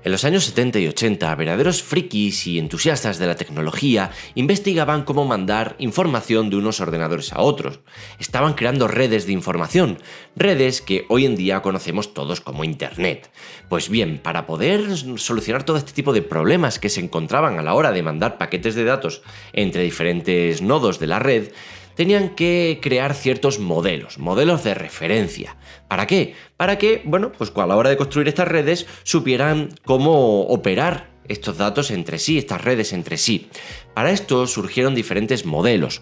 En los años 70 y 80, verdaderos frikis y entusiastas de la tecnología investigaban cómo mandar información de unos ordenadores a otros. Estaban creando redes de información, redes que hoy en día conocemos todos como Internet. Pues bien, para poder solucionar todo este tipo de problemas que se encontraban a la hora de mandar paquetes de datos entre diferentes nodos de la red, tenían que crear ciertos modelos de referencia. ¿Para qué? Para que, pues a la hora de construir estas redes supieran cómo operar estos datos entre sí, estas redes entre sí. Para esto surgieron diferentes modelos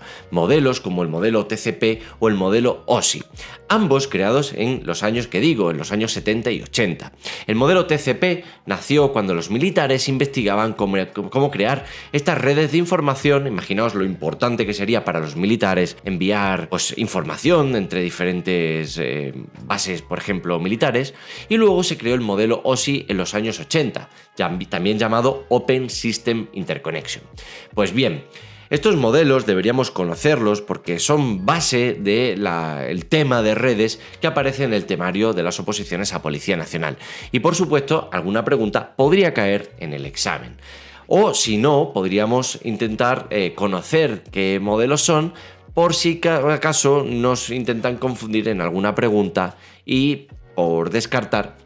como el modelo TCP o el modelo OSI, ambos creados en los años en los años 70 y 80. El modelo TCP nació cuando los militares investigaban cómo crear estas redes de información. Imaginaos lo importante que sería para los militares enviar información entre diferentes bases, por ejemplo, militares, y luego se creó el modelo OSI en los años 80, también llamado Open System Interconnection. Pues bien, estos modelos deberíamos conocerlos porque son base del tema de redes que aparece en el temario de las oposiciones a Policía Nacional. Y por supuesto, alguna pregunta podría caer en el examen. O si no, podríamos intentar conocer qué modelos son por si acaso nos intentan confundir en alguna pregunta y por descartar,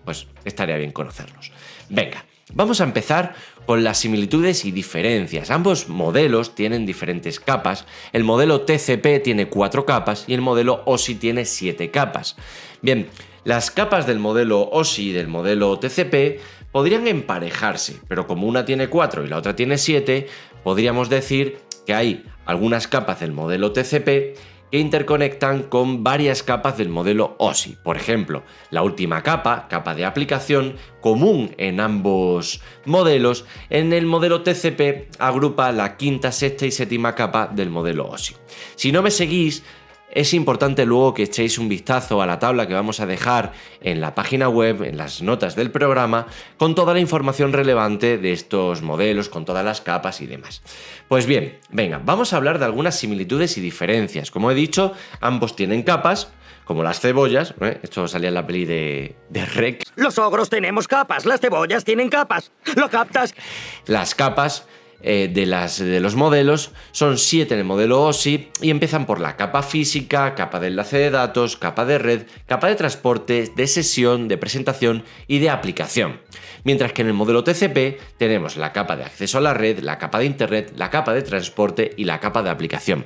estaría bien conocerlos. Venga, vamos a empezar con las similitudes y diferencias. Ambos modelos tienen diferentes capas. El modelo TCP tiene 4 capas y el modelo OSI tiene 7 capas. Bien, las capas del modelo OSI y del modelo TCP podrían emparejarse, pero como una tiene 4 y la otra tiene 7, podríamos decir que hay algunas capas del modelo TCP que interconectan con varias capas del modelo OSI. Por ejemplo, la última capa de aplicación, común en ambos modelos, en el modelo TCP agrupa la quinta, sexta y séptima capa del modelo OSI. Si no me seguís, es importante luego que echéis un vistazo a la tabla que vamos a dejar en la página web, en las notas del programa, con toda la información relevante de estos modelos, con todas las capas y demás. Pues bien, venga, vamos a hablar de algunas similitudes y diferencias. Como he dicho, ambos tienen capas, como las cebollas, esto salía en la peli de Rec. Los ogros tenemos capas, las cebollas tienen capas. ¿Lo captas? Las capas de los modelos son 7 en el modelo OSI y empiezan por la capa física, capa de enlace de datos, capa de red, capa de transporte, de sesión, de presentación y de aplicación. Mientras que en el modelo TCP tenemos la capa de acceso a la red, la capa de internet, la capa de transporte y la capa de aplicación.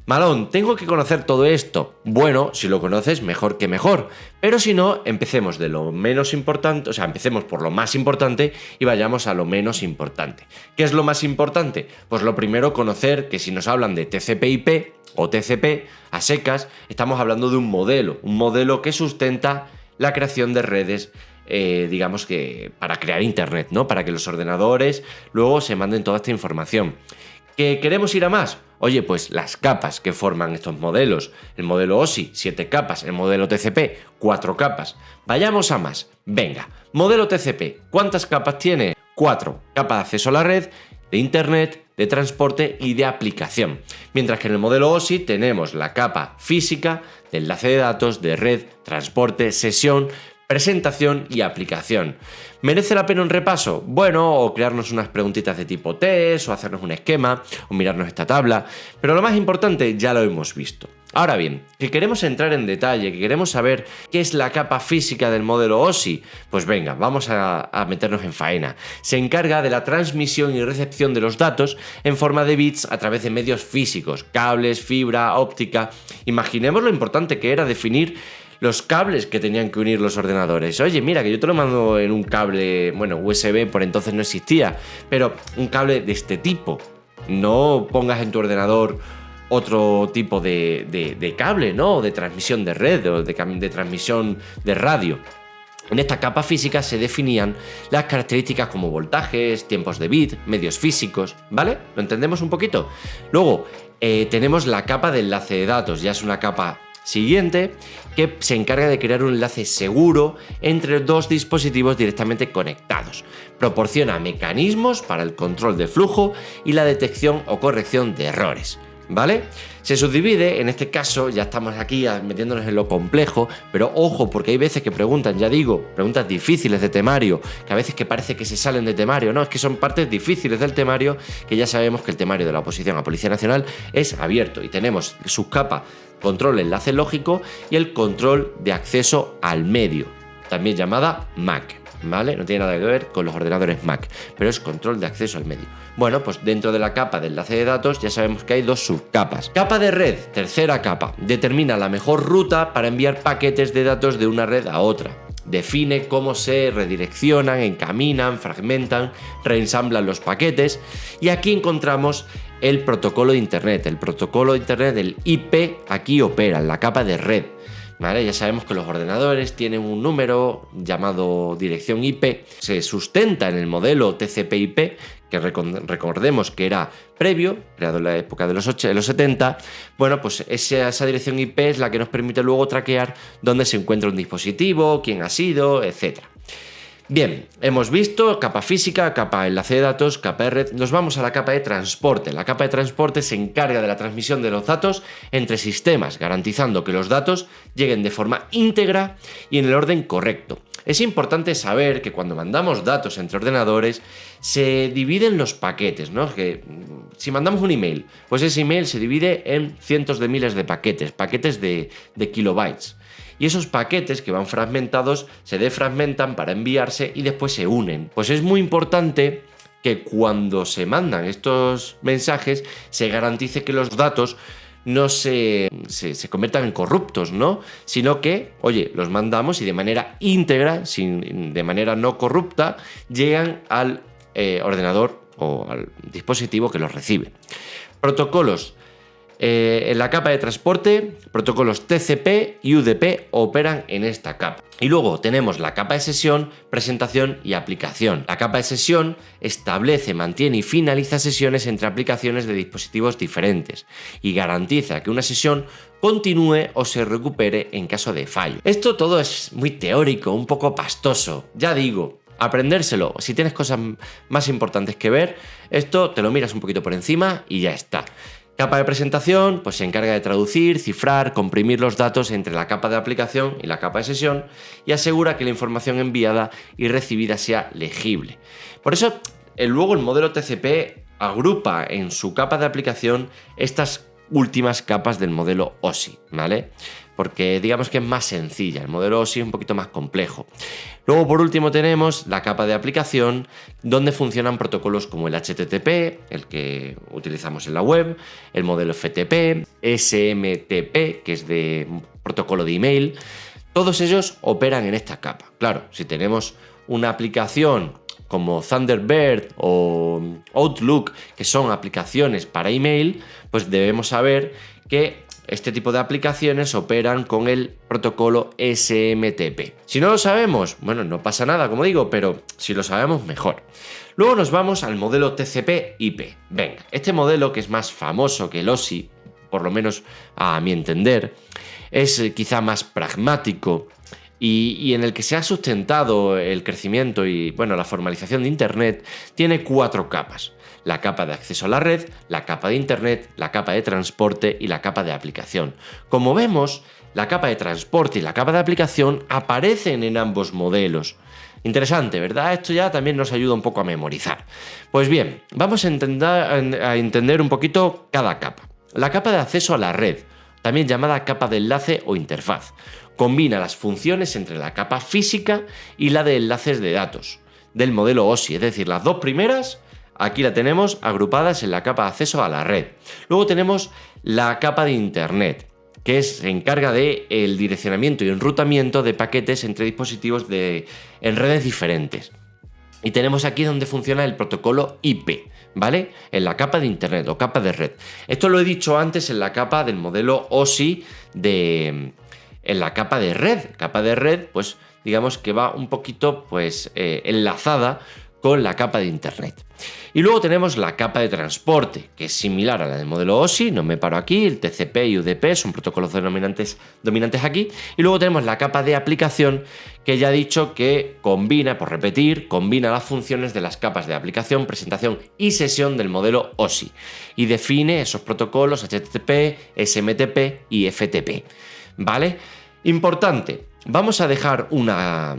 Malón, ¿tengo que conocer todo esto? Bueno, si lo conoces, mejor que mejor. Pero si no, empecemos de lo menos importante, empecemos por lo más importante y vayamos a lo menos importante. ¿Qué es lo más importante? Pues lo primero, conocer que si nos hablan de TCP/IP o TCP a secas, estamos hablando de un modelo que sustenta la creación de redes, que para crear Internet, ¿no? Para que los ordenadores luego se manden toda esta información. ¿Que queremos ir a más? Oye, pues las capas que forman estos modelos. El modelo OSI, 7 capas. El modelo TCP, 4 capas. Vayamos a más. Venga, modelo TCP, ¿cuántas capas tiene? 4. Capa de acceso a la red, de internet, de transporte y de aplicación. Mientras que en el modelo OSI tenemos la capa física, de enlace de datos, de red, transporte, sesión, presentación y aplicación. ¿Merece la pena un repaso? Bueno, o crearnos unas preguntitas de tipo test, o hacernos un esquema, o mirarnos esta tabla, pero lo más importante ya lo hemos visto. Ahora bien, que queremos entrar en detalle, que queremos saber qué es la capa física del modelo OSI, pues venga, vamos a meternos en faena. Se encarga de la transmisión y recepción de los datos en forma de bits a través de medios físicos, cables, fibra, óptica. Imaginemos lo importante que era definir los cables que tenían que unir los ordenadores. Oye, mira, que yo te lo mando en un cable, USB por entonces no existía, pero un cable de este tipo. No pongas en tu ordenador otro tipo de cable, ¿no? De transmisión de red o de transmisión de radio. En esta capa física se definían las características como voltajes, tiempos de bit, medios físicos, ¿vale? ¿Lo entendemos un poquito? Luego, tenemos la capa de enlace de datos, ya es una capa siguiente que se encarga de crear un enlace seguro entre dos dispositivos directamente conectados. Proporciona mecanismos para el control de flujo y la detección o corrección de errores. ¿vale? Se subdivide, en este caso, ya estamos aquí metiéndonos en lo complejo, pero ojo, porque hay veces que preguntan, ya digo, preguntas difíciles de temario, que a veces que parece que se salen de temario, no, es que son partes difíciles del temario, que ya sabemos que el temario de la oposición a Policía Nacional es abierto y tenemos subcapa control enlace lógico y el control de acceso al medio, también llamada MAC. ¿Vale? No tiene nada que ver con los ordenadores Mac, pero es control de acceso al medio. Bueno, pues dentro de la capa de enlace de datos ya sabemos que hay dos subcapas. Capa de red, tercera capa, determina la mejor ruta para enviar paquetes de datos de una red a otra. Define cómo se redireccionan, encaminan, fragmentan, reensamblan los paquetes y aquí encontramos el protocolo de Internet. El protocolo de Internet del IP aquí opera en la capa de red. ¿Vale? Ya sabemos que los ordenadores tienen un número llamado dirección IP, se sustenta en el modelo TCP/IP, que recordemos que era previo, creado en la época de los 70. Bueno, pues esa dirección IP es la que nos permite luego traquear dónde se encuentra un dispositivo, quién ha sido, etc. Bien, hemos visto capa física, capa enlace de datos, capa de red. Nos vamos a la capa de transporte. La capa de transporte se encarga de la transmisión de los datos entre sistemas, garantizando que los datos lleguen de forma íntegra y en el orden correcto. Es importante saber que cuando mandamos datos entre ordenadores se dividen los paquetes, ¿no? Que si mandamos un email, pues ese email se divide en cientos de miles de paquetes de kilobytes. Y esos paquetes que van fragmentados se defragmentan para enviarse y después se unen. Pues es muy importante que cuando se mandan estos mensajes se garantice que los datos no se conviertan en corruptos, ¿no? Sino que, oye, los mandamos y de manera íntegra, de manera no corrupta, llegan al ordenador o al dispositivo que los recibe. Protocolos. En la capa de transporte, protocolos TCP y UDP operan en esta capa. Y luego tenemos la capa de sesión, presentación y aplicación. La capa de sesión establece, mantiene y finaliza sesiones entre aplicaciones de dispositivos diferentes y garantiza que una sesión continúe o se recupere en caso de fallo. Esto todo es muy teórico, un poco pastoso. Ya digo, aprendérselo. Si tienes cosas más importantes que ver, esto te lo miras un poquito por encima y ya está. Capa de presentación, pues se encarga de traducir, cifrar, comprimir los datos entre la capa de aplicación y la capa de sesión y asegura que la información enviada y recibida sea legible. Por eso, luego el modelo TCP agrupa en su capa de aplicación estas últimas capas del modelo OSI, ¿vale? Porque digamos que es más sencilla, el modelo OSI es un poquito más complejo. Luego, por último, tenemos la capa de aplicación, donde funcionan protocolos como el HTTP, el que utilizamos en la web, el modelo FTP, SMTP, que es de protocolo de email. Todos ellos operan en esta capa. Claro, si tenemos una aplicación como Thunderbird o Outlook, que son aplicaciones para email, pues debemos saber que este tipo de aplicaciones operan con el protocolo SMTP. Si no lo sabemos, bueno, no pasa nada, como digo, pero si lo sabemos, mejor. Luego nos vamos al modelo TCP/IP. Venga, este modelo, que es más famoso que el OSI, por lo menos a mi entender, es quizá más pragmático y en el que se ha sustentado el crecimiento y, bueno, la formalización de Internet, tiene 4 capas. La capa de acceso a la red, la capa de Internet, la capa de transporte y la capa de aplicación. Como vemos, la capa de transporte y la capa de aplicación aparecen en ambos modelos. Interesante, ¿verdad? Esto ya también nos ayuda un poco a memorizar. Pues bien, vamos a entender un poquito cada capa. La capa de acceso a la red, también llamada capa de enlace o interfaz, combina las funciones entre la capa física y la de enlaces de datos del modelo OSI, es decir, las dos primeras aquí la tenemos agrupadas en la capa de acceso a la red. Luego tenemos la capa de Internet, que se encarga del direccionamiento y enrutamiento de paquetes entre dispositivos en redes diferentes. Y tenemos aquí donde funciona el protocolo IP, ¿vale? En la capa de Internet o capa de red. Esto lo he dicho antes en la capa del modelo OSI en la capa de red. Capa de red, pues digamos que va un poquito pues enlazada con la capa de Internet. Y luego tenemos la capa de transporte, que es similar a la del modelo OSI, no me paro aquí, el TCP y UDP son protocolos dominantes aquí. Y luego tenemos la capa de aplicación, que ya he dicho que combina las funciones de las capas de aplicación, presentación y sesión del modelo OSI. Y define esos protocolos HTTP, SMTP y FTP. ¿Vale? Importante, vamos a dejar una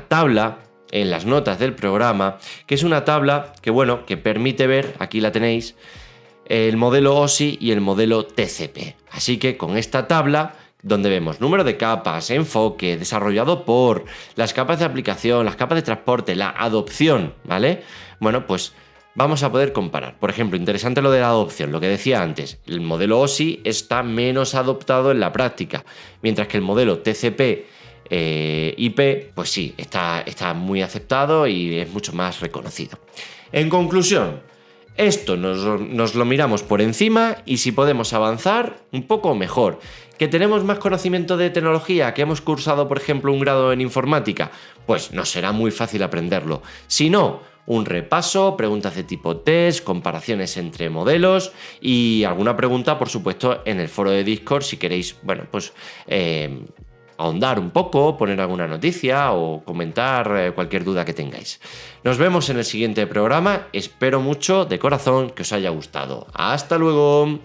tabla en las notas del programa, que es una tabla que permite ver, aquí la tenéis, el modelo OSI y el modelo TCP. Así que con esta tabla, donde vemos número de capas, enfoque, desarrollado por, las capas de aplicación, las capas de transporte, la adopción, ¿vale? Bueno, pues vamos a poder comparar. Por ejemplo, interesante lo de la adopción, lo que decía antes, el modelo OSI está menos adoptado en la práctica, mientras que el modelo TCP IP, pues sí, está muy aceptado y es mucho más reconocido. En conclusión, esto nos lo miramos por encima y si podemos avanzar, un poco mejor. ¿Que tenemos más conocimiento de tecnología? ¿Que hemos cursado, por ejemplo, un grado en informática? Pues nos será muy fácil aprenderlo. Si no, un repaso, preguntas de tipo test, comparaciones entre modelos y alguna pregunta, por supuesto, en el foro de Discord si queréis, ahondar un poco, poner alguna noticia o comentar cualquier duda que tengáis. Nos vemos en el siguiente programa, espero mucho de corazón que os haya gustado. ¡Hasta luego!